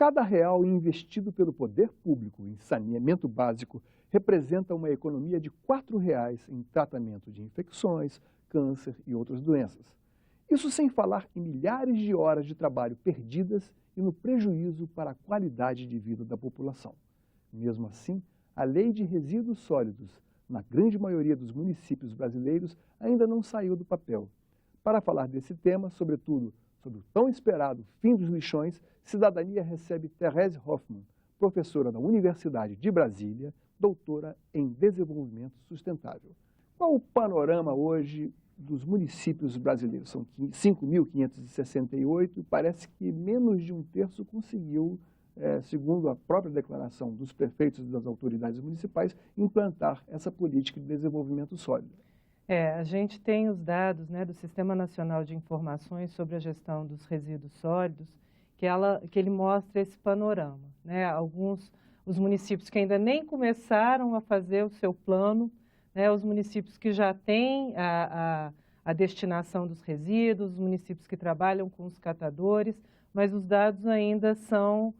Cada real investido pelo poder público em saneamento básico representa uma economia de R$ 4,00 em tratamento de infecções, câncer e outras doenças. Isso sem falar em milhares de horas de trabalho perdidas e no prejuízo para a qualidade de vida da população. Mesmo assim, a Lei de Resíduos Sólidos, na grande maioria dos municípios brasileiros, ainda não saiu do papel. Para falar desse tema, sobretudo sobre o tão esperado fim dos lixões, Cidadania recebe Therese Hoffmann, professora da Universidade de Brasília, doutora em Desenvolvimento Sustentável. Qual o panorama hoje dos municípios brasileiros? São 5.568 e parece que menos de um terço conseguiu, segundo a própria declaração dos prefeitos e das autoridades municipais, implantar essa política de desenvolvimento sólido. A gente tem os dados, né, do Sistema Nacional de Informações sobre a Gestão dos Resíduos Sólidos, que ele mostra esse panorama, né? Os municípios que ainda nem começaram a fazer o seu plano, né, os municípios que já têm a destinação dos resíduos, os municípios que trabalham com os catadores, mas os dados ainda são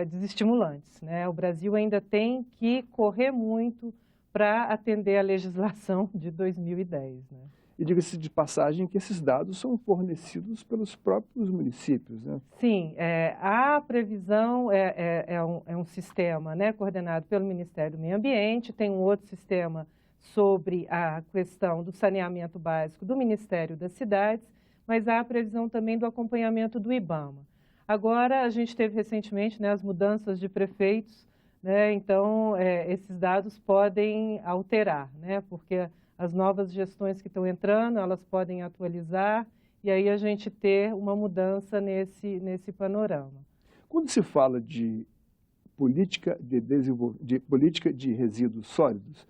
desestimulantes, né? O Brasil ainda tem que correr muito para atender a legislação de 2010. Né? E diga-se de passagem que esses dados são fornecidos pelos próprios municípios, né? Sim, a previsão é um sistema, né, coordenado pelo Ministério do Meio Ambiente, tem um outro sistema sobre a questão do saneamento básico do Ministério das Cidades, mas há a previsão também do acompanhamento do IBAMA. Agora, a gente teve recentemente, né, as mudanças de prefeitos, né, então esses dados podem alterar, né, porque as novas gestões que estão entrando, elas podem atualizar e aí a gente ter uma mudança nesse panorama. Quando se fala de política de resíduos sólidos,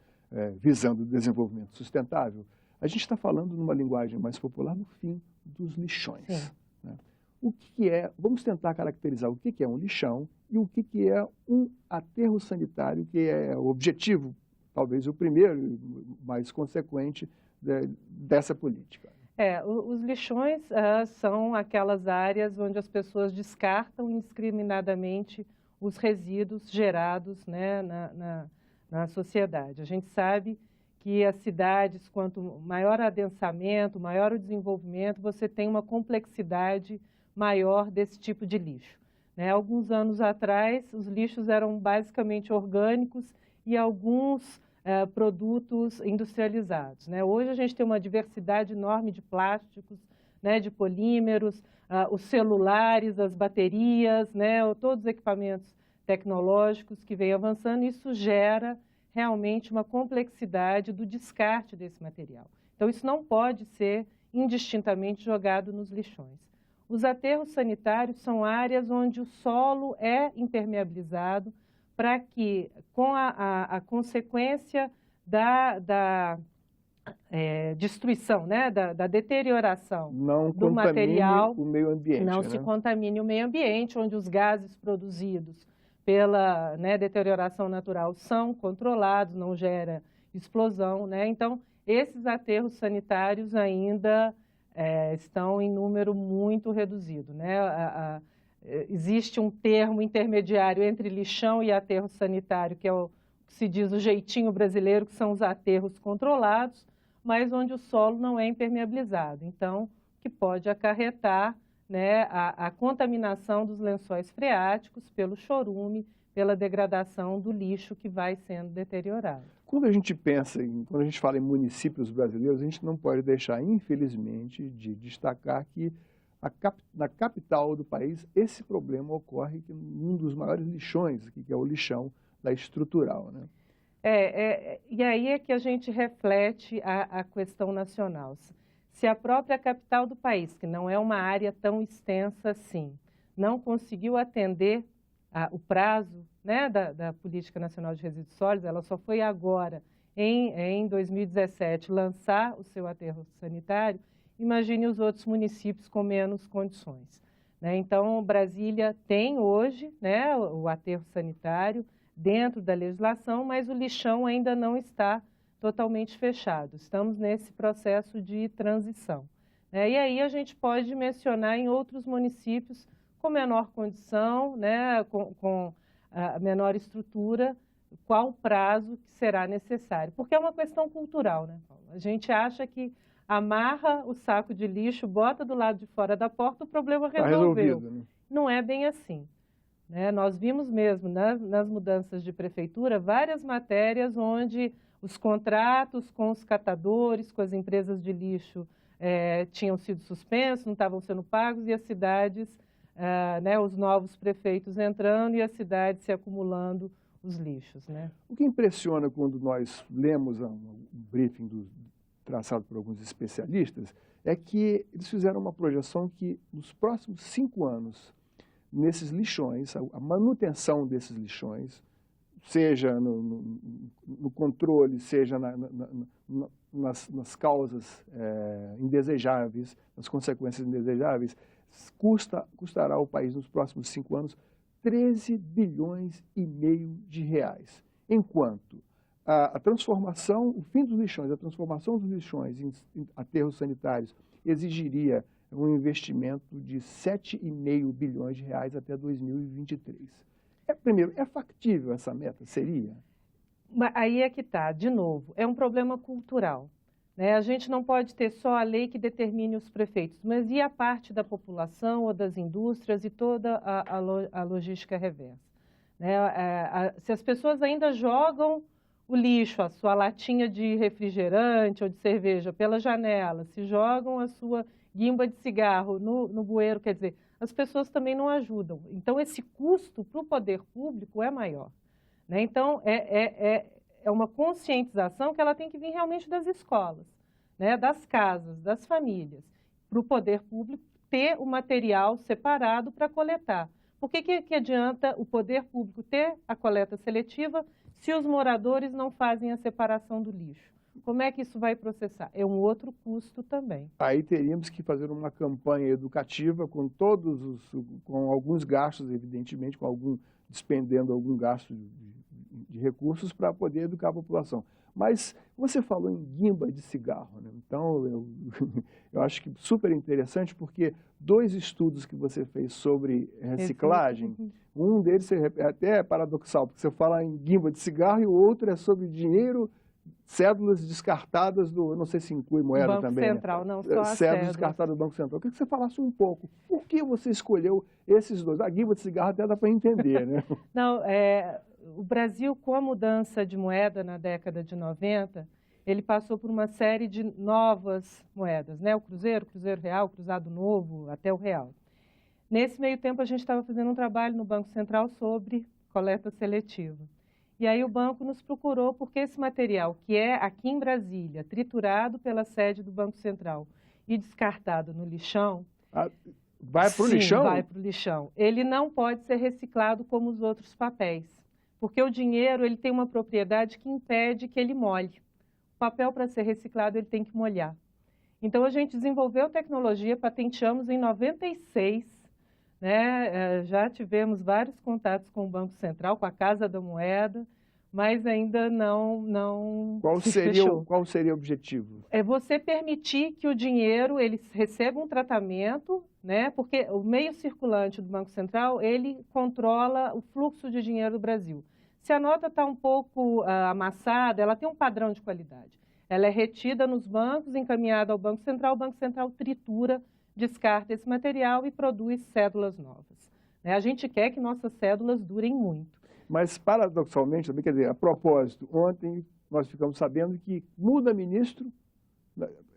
visando o desenvolvimento sustentável, a gente está falando numa linguagem mais popular no fim dos lixões. Né? O que vamos tentar caracterizar o que é um lixão e o que é um aterro sanitário, que é o objetivo, talvez o primeiro e mais consequente dessa política. Os lixões são aquelas áreas onde as pessoas descartam indiscriminadamente os resíduos gerados, né, na sociedade. A gente sabe que as cidades, quanto maior o adensamento, maior o desenvolvimento, você tem uma complexidade maior desse tipo de lixo. Né? Alguns anos atrás, os lixos eram basicamente orgânicos e alguns produtos industrializados. Né? Hoje a gente tem uma diversidade enorme de plásticos, né, de polímeros, os celulares, as baterias, né, todos os equipamentos tecnológicos que vêm avançando, isso gera realmente uma complexidade do descarte desse material. Então, isso não pode ser indistintamente jogado nos lixões. Os aterros sanitários são áreas onde o solo é impermeabilizado para que, com a consequência da destruição, né, da deterioração do material, o meio ambiente, não né? se contamine o meio ambiente, onde os gases produzidos pela, né, deterioração natural são controlados, não gera explosão, né? Então, esses aterros sanitários ainda estão em número muito reduzido, né? Existe um termo intermediário entre lixão e aterro sanitário, que é o que se diz o jeitinho brasileiro, que são os aterros controlados, mas onde o solo não é impermeabilizado. Então, que pode acarretar, né, a contaminação dos lençóis freáticos pelo chorume, pela degradação do lixo que vai sendo deteriorado. Quando a gente fala em municípios brasileiros, a gente não pode deixar, infelizmente, de destacar que na capital do país esse problema ocorre em um dos maiores lixões, que é o lixão da estrutural, né? E aí é que a gente reflete a questão nacional. Se a própria capital do país, que não é uma área tão extensa assim, não conseguiu atender o prazo, né, da Política Nacional de Resíduos Sólidos, ela só foi agora, em 2017, lançar o seu aterro sanitário, imagine os outros municípios com menos condições. Né? Então, Brasília tem hoje, né, o aterro sanitário dentro da legislação, mas o lixão ainda não está totalmente fechado. Estamos nesse processo de transição. Né? E aí a gente pode mencionar em outros municípios com menor condição, né, com a menor estrutura, qual o prazo que será necessário. Porque é uma questão cultural, né, Paulo? A gente acha que amarra o saco de lixo, bota do lado de fora da porta, o problema resolveu. Né? Não é bem assim. Né? Nós vimos mesmo, nas mudanças de prefeitura, várias matérias onde os contratos com os catadores, com as empresas de lixo, tinham sido suspensos, não estavam sendo pagos, e as cidades, né, os novos prefeitos entrando e as cidades se acumulando os lixos. Né? O que impressiona quando nós lemos um briefing traçado por alguns especialistas é que eles fizeram uma projeção que nos próximos 5 anos, nesses lixões, a manutenção desses lixões, seja no controle, seja nas causas indesejáveis, nas consequências indesejáveis, custará ao país nos próximos 5 anos 13 bilhões e meio de reais. Enquanto a transformação, o fim dos lixões, a transformação dos lixões em aterros sanitários exigiria um investimento de 7,5 bilhões de reais até 2023. Primeiro, é factível essa meta? Seria? Aí é que está, de novo, é um problema cultural. Né? A gente não pode ter só a lei que determine os prefeitos, mas e a parte da população ou das indústrias e toda a logística reversa? Né? Se as pessoas ainda jogam o lixo, a sua latinha de refrigerante ou de cerveja pela janela, se jogam a sua guimba de cigarro no bueiro, quer dizer, as pessoas também não ajudam. Então, esse custo para o poder público é maior. Né? Então, é uma conscientização que ela tem que vir realmente das escolas, né? Das casas, das famílias, para o poder público ter o material separado para coletar. Por que adianta o poder público ter a coleta seletiva se os moradores não fazem a separação do lixo? Como é que isso vai processar? É um outro custo também. Aí teríamos que fazer uma campanha educativa com com alguns gastos, evidentemente, despendendo algum gasto de recursos para poder educar a população. Mas você falou em guimba de cigarro, né? Então eu acho que super interessante, porque 2 estudos que você fez sobre reciclagem, um deles é até paradoxal, porque você fala em guimba de cigarro e o outro é sobre dinheiro, cédulas descartadas eu não sei se inclui moeda Banco também. Central, né? não só as cédulas descartadas do Banco Central. Eu queria que você falasse um pouco. Por que você escolheu esses 2? A guimba de cigarro até dá para entender, né? Não, o Brasil, com a mudança de moeda na década de 90, ele passou por uma série de novas moedas, né? O Cruzeiro Real, Cruzado Novo, até o Real. Nesse meio tempo, a gente estava fazendo um trabalho no Banco Central sobre coleta seletiva. E aí o banco nos procurou porque esse material, que é aqui em Brasília, triturado pela sede do Banco Central e descartado no lixão... Vai para o lixão? Sim, vai para o lixão. Ele não pode ser reciclado como os outros papéis, porque o dinheiro ele tem uma propriedade que impede que ele molhe. O papel, para ser reciclado, ele tem que molhar. Então, a gente desenvolveu tecnologia, patenteamos em 96, né? Já tivemos vários contatos com o Banco Central, com a Casa da Moeda, mas ainda não se fechou. Qual seria o objetivo? É você permitir que o dinheiro ele receba um tratamento, né? Porque o meio circulante do Banco Central, ele controla o fluxo de dinheiro do Brasil. Se a nota está um pouco amassada, ela tem um padrão de qualidade. Ela é retida nos bancos, encaminhada ao Banco Central, o Banco Central tritura, descarta esse material e produz cédulas novas. Né? A gente quer que nossas cédulas durem muito. Mas, paradoxalmente, também, quer dizer, a propósito, ontem nós ficamos sabendo que muda ministro,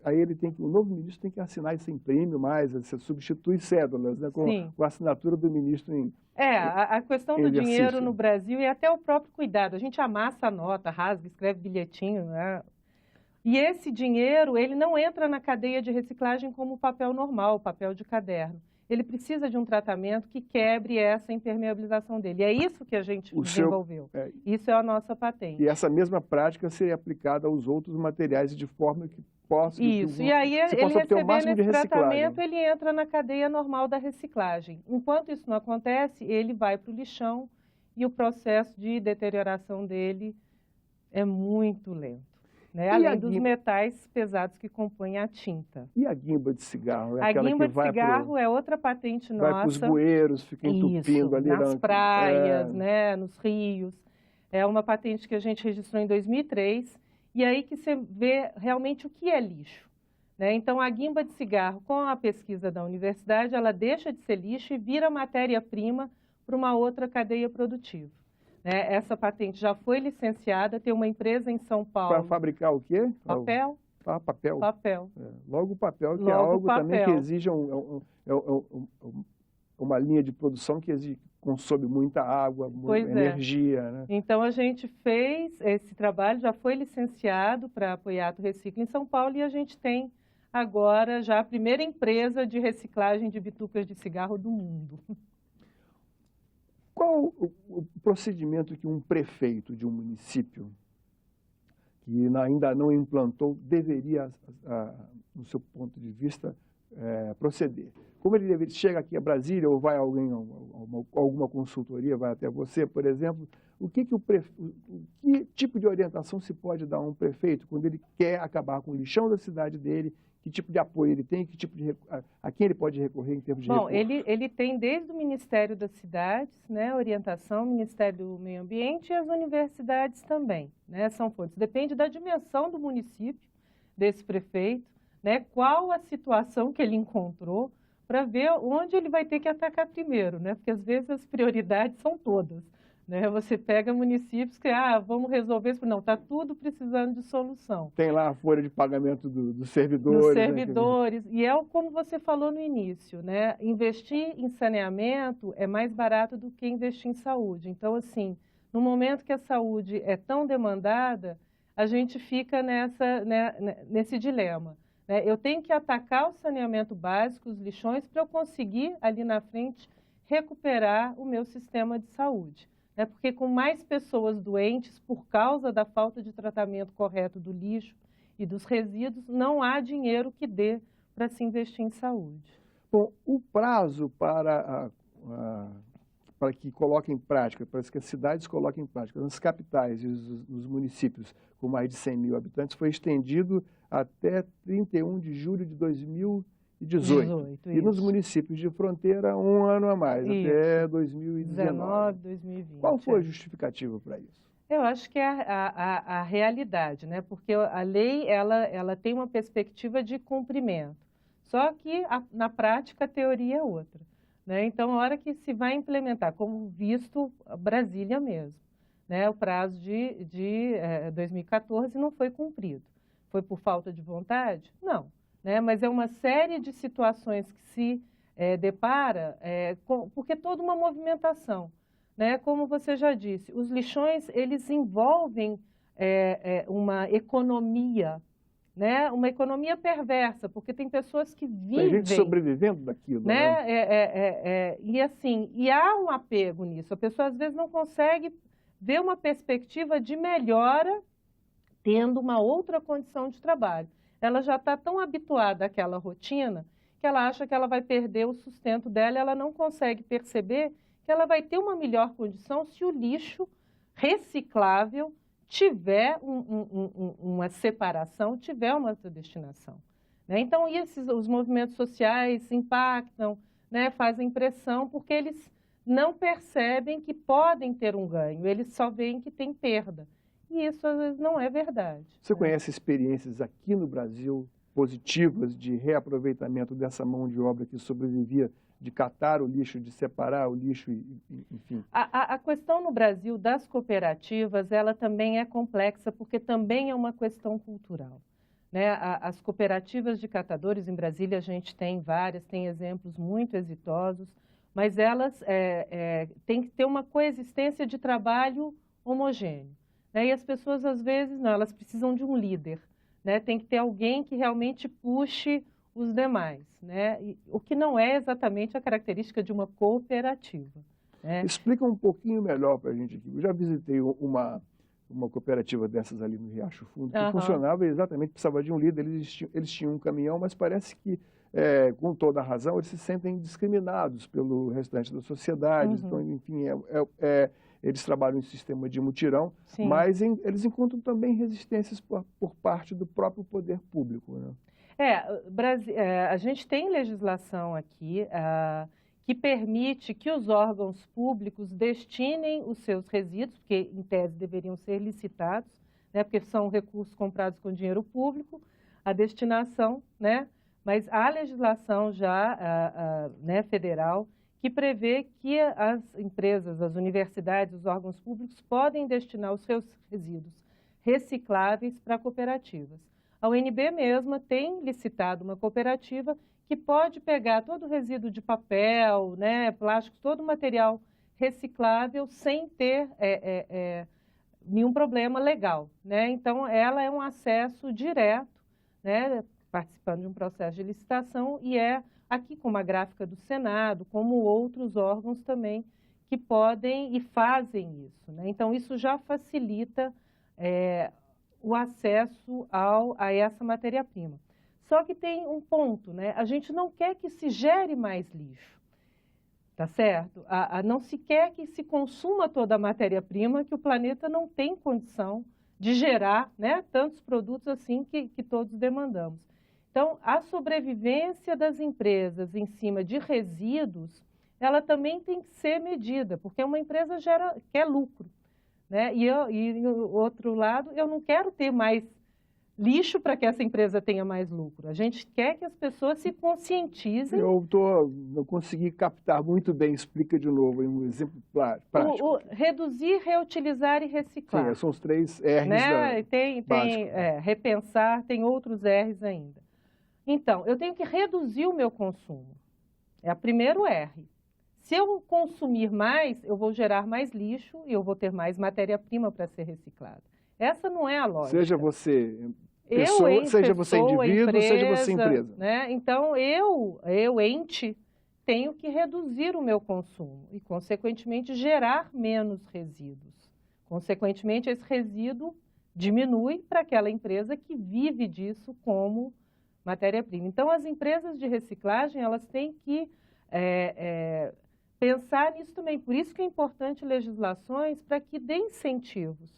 aí o novo ministro tem que assinar, você imprime mais, você substitui cédulas, né, com a assinatura do ministro em a questão do dinheiro no Brasil e até o próprio cuidado. A gente amassa a nota, rasga, escreve bilhetinho, né? E esse dinheiro, ele não entra na cadeia de reciclagem como o papel normal, o papel de caderno. Ele precisa de um tratamento que quebre essa impermeabilização dele. E é isso que a gente desenvolveu. Isso é a nossa patente. E essa mesma prática seria aplicada aos outros materiais de forma que possa... Isso. E aí, ele recebendo esse tratamento, ele entra na cadeia normal da reciclagem. Enquanto isso não acontece, ele vai para o lixão e o processo de deterioração dele é muito lento. né? Além dos metais pesados que compõem a tinta. E a guimba de cigarro? É a aquela guimba que de cigarro é outra patente nossa. Vai para os bueiros, fica entupindo ali. Nas praias, né, nos rios. É uma patente que a gente registrou em 2003, e aí que você vê realmente o que é lixo. Né? Então, a guimba de cigarro, com a pesquisa da universidade, ela deixa de ser lixo e vira matéria-prima para uma outra cadeia produtiva. Né? Essa patente já foi licenciada, tem uma empresa em São Paulo. Para fabricar o quê? Papel. Papel. Papel. Logo o papel, que é algo também que exige uma linha de produção que consome muita água, muita energia. Né? Então, a gente fez esse trabalho, já foi licenciado para a Poiato Recicla em São Paulo, e a gente tem agora já a primeira empresa de reciclagem de bitucas de cigarro do mundo. Qual o procedimento que um prefeito de um município que ainda não implantou deveria, no seu ponto de vista, proceder? Como ele chega aqui a Brasília ou vai alguma consultoria, vai até você, por exemplo, que tipo de orientação se pode dar a um prefeito quando ele quer acabar com o lixão da cidade dele? Que tipo de apoio ele tem, a quem ele pode recorrer em termos de recursos? Bom, ele tem desde o Ministério das Cidades, né, orientação, Ministério do Meio Ambiente e as universidades também, né, são fontes. Depende da dimensão do município, desse prefeito, né, qual a situação que ele encontrou, para ver onde ele vai ter que atacar primeiro, né, porque às vezes as prioridades são todas. Né? Você pega municípios que, vamos resolver isso. Não, está tudo precisando de solução. Tem lá a folha de pagamento dos servidores. Dos servidores. Né? E é como você falou no início, né? Investir em saneamento é mais barato do que investir em saúde. Então, assim, no momento que a saúde é tão demandada, a gente fica nesse dilema. Né? Eu tenho que atacar o saneamento básico, os lixões, para eu conseguir, ali na frente, recuperar o meu sistema de saúde. Porque com mais pessoas doentes por causa da falta de tratamento correto do lixo e dos resíduos, não há dinheiro que dê para se investir em saúde. Bom, o prazo para que coloquem em prática, para que as cidades coloquem em prática, nas capitais e nos municípios com mais de 100 mil habitantes, foi estendido até 31 de julho de 2018. E nos municípios de fronteira, um ano a mais, até 2019. 2020. Qual foi a justificativa para isso? Eu acho que é a realidade, né? Porque a lei ela tem uma perspectiva de cumprimento. Só que, na prática, a teoria é outra. Né? Então, a hora que se vai implementar, como visto Brasília mesmo, né? O prazo de 2014 não foi cumprido. Foi por falta de vontade? Não. Né? Mas é uma série de situações que se depara, porque toda uma movimentação. Né? Como você já disse, os lixões, eles envolvem uma economia, né? Uma economia perversa, porque tem pessoas que vivem... Tem gente sobrevivendo daquilo. Né? E há um apego nisso. A pessoa, às vezes, não consegue ver uma perspectiva de melhora tendo uma outra condição de trabalho. Ela já está tão habituada àquela rotina que ela acha que ela vai perder o sustento dela, ela não consegue perceber que ela vai ter uma melhor condição se o lixo reciclável tiver uma separação, tiver uma outra destinação. Né? Então, os movimentos sociais impactam, né, fazem pressão, porque eles não percebem que podem ter um ganho, eles só veem que tem perda. E isso, às vezes, não é verdade. Você conhece experiências aqui no Brasil positivas de reaproveitamento dessa mão de obra que sobrevivia, de catar o lixo, de separar o lixo, enfim? A questão no Brasil das cooperativas, ela também é complexa, porque também é uma questão cultural. Né? As cooperativas de catadores, em Brasília a gente tem várias, tem exemplos muito exitosos, mas elas têm que ter uma coexistência de trabalho homogêneo. Né? E as pessoas, às vezes, não, elas precisam de um líder. Né? Tem que ter alguém que realmente puxe os demais. Né? O que não é exatamente a característica de uma cooperativa. Né? Explica um pouquinho melhor para a gente aqui. Eu já visitei uma cooperativa dessas ali no Riacho Fundo, que funcionava exatamente, precisava de um líder, eles tinham um caminhão, mas parece que, com toda a razão, eles se sentem discriminados pelo restante da sociedade. Então, enfim, eles trabalham em sistema de mutirão, Sim. mas eles encontram também resistências por parte do próprio poder público, né? A gente tem legislação aqui que permite que os órgãos públicos destinem os seus resíduos, porque em tese deveriam ser licitados, né, porque são recursos comprados com dinheiro público, a destinação, né, mas há legislação já né, federal que prevê que as empresas, as universidades, os órgãos públicos podem destinar os seus resíduos recicláveis para cooperativas. A UNB mesma tem licitado uma cooperativa que pode pegar todo o resíduo de papel, né, plástico, todo o material reciclável sem ter nenhum problema legal, né? Então, ela é um acesso direto, né, participando de um processo de licitação e aqui como a gráfica do Senado, como outros órgãos também que podem e fazem isso, né? Então, isso já facilita o acesso a essa matéria-prima. Só que tem um ponto, né? A gente não quer que se gere mais lixo, tá certo? Não se quer que se consuma toda a matéria-prima, que o planeta não tem condição de gerar, né, tantos produtos assim que todos demandamos. Então, a sobrevivência das empresas em cima de resíduos, ela também tem que ser medida, porque uma empresa quer lucro, né? E do outro lado, eu não quero ter mais lixo para que essa empresa tenha mais lucro. A gente quer que as pessoas se conscientizem. Não consegui captar muito bem, explica de novo, um exemplo prático. Reduzir, reutilisar e reciclar. Sim, são os 3 R's, né? Tem repensar, tem outros R's ainda. Então, eu tenho que reduzir o meu consumo. É o primeiro R. Se eu consumir mais, eu vou gerar mais lixo e eu vou ter mais matéria-prima para ser reciclada. Essa não é a lógica. Seja você pessoa, seja você indivíduo, empresa, seja você empresa. Né? Então, ente, tenho que reduzir o meu consumo e, consequentemente, gerar menos resíduos. Consequentemente, esse resíduo diminui para aquela empresa que vive disso como matéria-prima. Então, as empresas de reciclagem, elas têm que pensar nisso também. Por isso que é importante legislações para que dê incentivos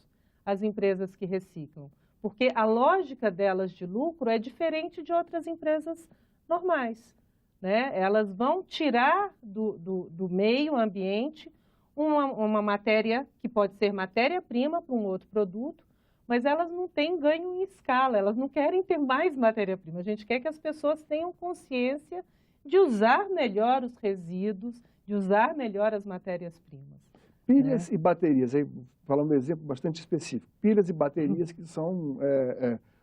às empresas que reciclam. Porque a lógica delas de lucro é diferente de outras empresas normais, né? Elas vão tirar do meio ambiente uma matéria que pode ser matéria-prima para um outro produto, mas elas não têm ganho em escala, elas não querem ter mais matéria-prima. A gente quer que as pessoas tenham consciência de usar melhor os resíduos, de usar melhor as matérias-primas. Pilhas e baterias, aí falando um exemplo bastante específico. Pilhas e baterias que são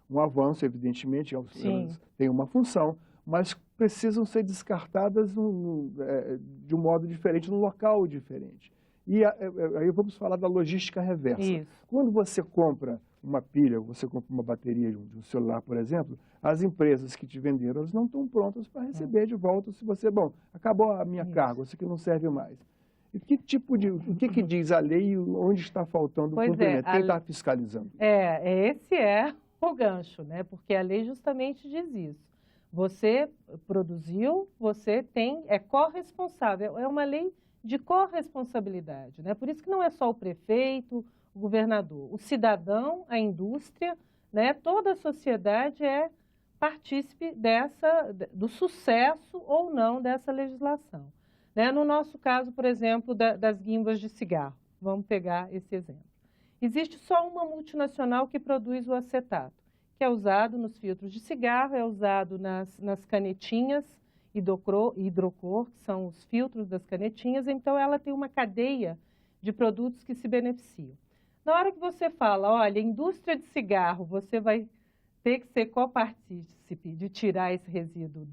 um avanço, evidentemente, elas têm uma função, mas precisam ser descartadas de um modo diferente, num local diferente. E aí vamos falar da logística reversa. Isso. Quando você compra uma pilha, você compra uma bateria de um celular, por exemplo, as empresas que te venderam, elas não estão prontas para receber de volta se você, acabou a minha carga, isso aqui não serve mais. E o que diz a lei e onde está faltando o cumprimento? Quem está fiscalizando? Esse é o gancho, né? Porque a lei justamente diz isso. Você produziu, você é corresponsável, é uma lei de corresponsabilidade, né? Por isso que não é só o prefeito, o governador, o cidadão, a indústria, né? Toda a sociedade é partícipe do sucesso ou não dessa legislação. Né? No nosso caso, por exemplo, das guimbas de cigarro, vamos pegar esse exemplo. Existe só uma multinacional que produz o acetato, que é usado nos filtros de cigarro, é usado nas canetinhas hidrocor, que são os filtros das canetinhas, então ela tem uma cadeia de produtos que se beneficiam. Na hora que você fala, olha, indústria de cigarro, você vai ter que ser copartícipe de tirar esse resíduo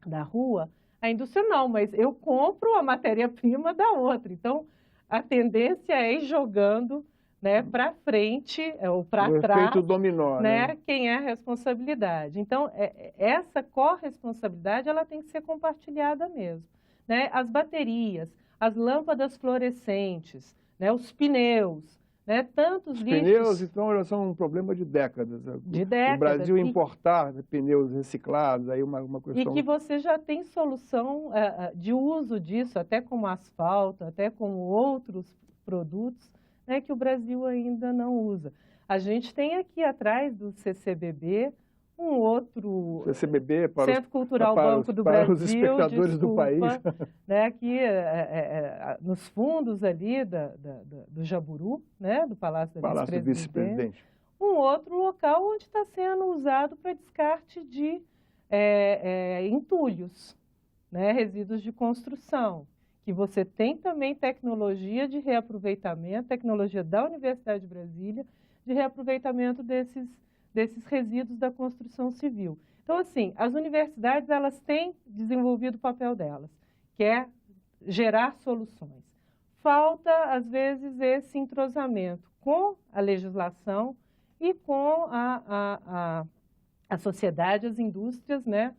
da rua, a indústria não, mas eu compro a matéria-prima da outra. Então, a tendência é ir jogando, né, para frente ou para trás. O efeito dominó, né? Quem é a responsabilidade. Então, essa corresponsabilidade ela tem que ser compartilhada mesmo. Né? As baterias, as lâmpadas fluorescentes, né, os pneus, né, tantos lixos... Os pneus, então, já são um problema de décadas. De décadas. O Brasil importar pneus reciclados, aí uma questão... E que você já tem solução de uso disso, até como asfalto, até como outros produtos, né, que o Brasil ainda não usa. A gente tem aqui atrás do CCBB um outro CCBB para Centro Cultural Banco do para Brasil, os espectadores do país. Né, aqui nos fundos ali do Jaburu, né, do Palácio da Vice-Presidente. Um outro local onde está sendo usado para descarte de entulhos, né, resíduos de construção, que você tem também tecnologia de reaproveitamento, tecnologia da Universidade de Brasília, de reaproveitamento desses resíduos da construção civil. Então, assim, as universidades, elas têm desenvolvido o papel delas, que é gerar soluções. Falta, às vezes, esse entrosamento com a legislação e com a sociedade, as indústrias, né,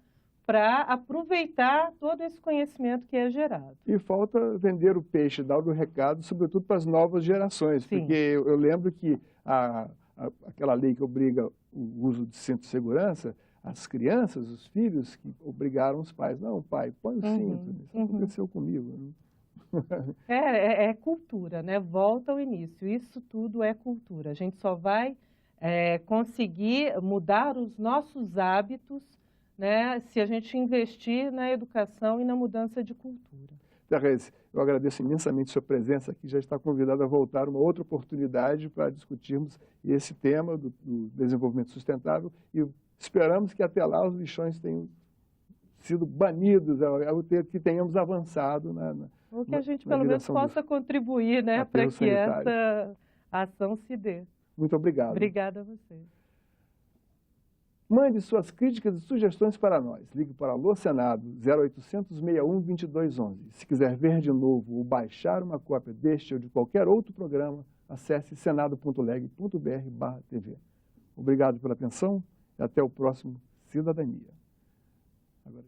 para aproveitar todo esse conhecimento que é gerado. E falta vender o peixe, dar o recado, sobretudo para as novas gerações, Sim. Porque eu lembro que aquela lei que obriga o uso de cinto de segurança, as crianças, os filhos, que obrigaram os pais, não, pai, põe o cinto, isso aconteceu comigo. É cultura, né? Volta ao início, isso tudo é cultura. A gente só vai conseguir mudar os nossos hábitos, né, se a gente investir na educação e na mudança de cultura. Tereza, eu agradeço imensamente a sua presença aqui, já está convidada a voltar uma outra oportunidade para discutirmos esse tema do desenvolvimento sustentável e esperamos que até lá os lixões tenham sido banidos, que tenhamos avançado ou que a gente pelo menos possa contribuir, né, para que essa ação se dê. Muito obrigado. Obrigada a você. Mande suas críticas e sugestões para nós. Ligue para Alô Senado 0800 61 2211. Se quiser ver de novo ou baixar uma cópia deste ou de qualquer outro programa, acesse senado.leg.br/tv. Obrigado pela atenção e até o próximo Cidadania. Agora...